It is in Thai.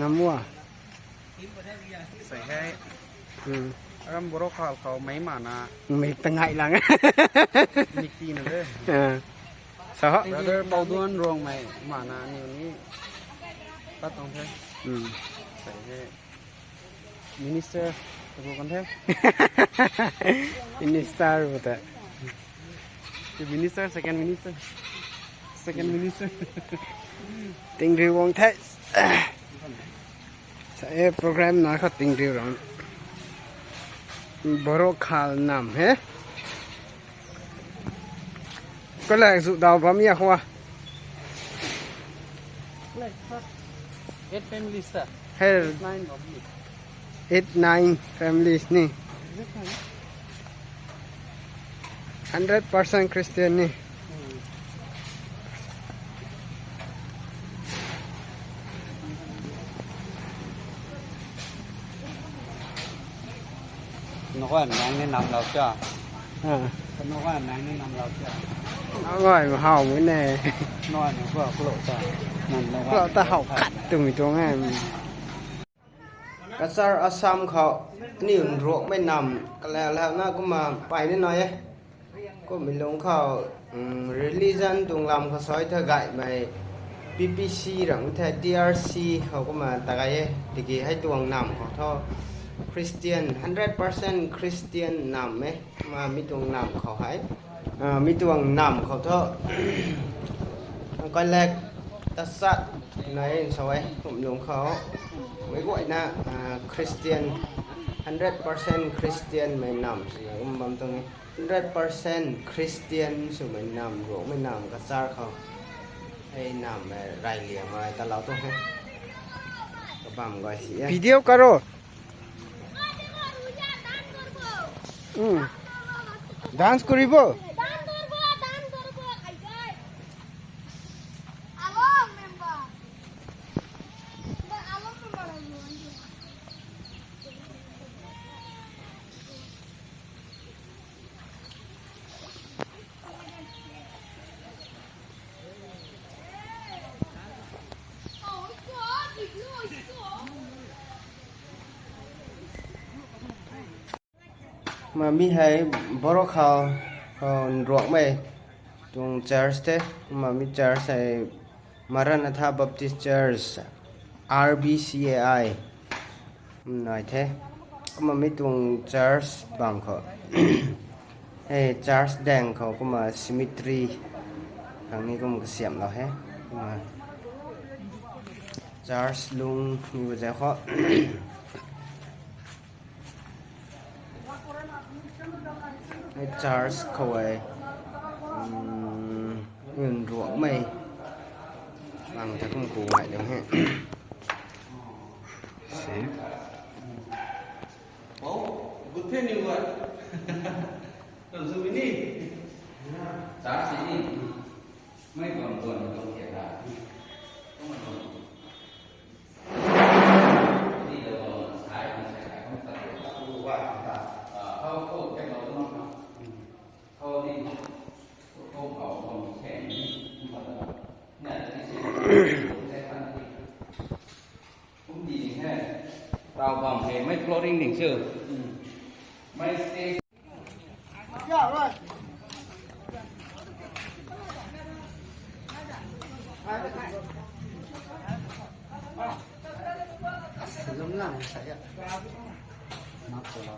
น้ำวัวใส่ให้รำบรกเขาไม่หมานะมีตั้งไงหลังมีกีนเลยสาวแล้วเดินเบาด้วนรวงไม่หมานะนี่ตัดตรงเท่ใส่ให้มินิสเตอร์ตัวกันเท่มินิสเตอร์หมดเลยมินิสเตอร์ second minister ติงริววงเทสใช้โปรแกรมน้อยเขาติงริวร้อนบรกขานนำเฮ้ก็เลยสุดดาวพมีอะไรวะ8 families เฮ้ 8-9 families นี่ 100% Christian นี่นกว่านายแนะนำเราจ้าคนกว่านายแนะนำเราจ้าอร่อยเห่าเหมือนแน่น้อยก็โกรธจ้านั่นนกว่าเราตะเห่าขัดตรงนี้ตัวง่ายกษัตริย์อัสสัมเขานี่อุ่นรวกไม่นำก็แล้วน่าก็มาไปนิดหน่อยก็มีลงเข้าreligion ตรงลำเขาซอยเธอไก่ไป PPC หลังแต่ DRC เขาก็มาตะไกดีกี่ให้ตวงนำของท่อ Christian 100% Christian นำไหมมามีตวงนำเขาให้มีตวงนำเขาท่อก็แรกตัดสัตในซอยผมลงเขาไม่ก่อยนะChristian 100% Christian ไม่นำสิผมบำตรงนี้100% Christian สุไม่นำหลวงไม่นำกษัตริย์เขาให้นำรายเรียงมาแต่เราต้องให้กระบำก่อนสิวิดีโอคาร์डांस करिब mà mi hay boro khao ruộng mày tung church thế mà mi church hay Maranatha Baptist Church RBCAI nói thế mà mi tung church bằng họ hay church đèn họ cũng mà symmetry thằng này cũng một xiêm nào hết mà church luôn như vậy khó Charles khẩu ấy ruộng mày bằng chắc không củ lại được hả bố good pen như vậy tưởng gì đi giá gì đi mấy còn tuần không thiệt à không mà đi đâu sai thì sẽ không tập được qua không không cái đó không không đi không có không sẽ nhận cái cũng gì hết tao vòng thì mấy clothing đỉnh chưa mấy stay rồi giống nào sẽ mắt của nó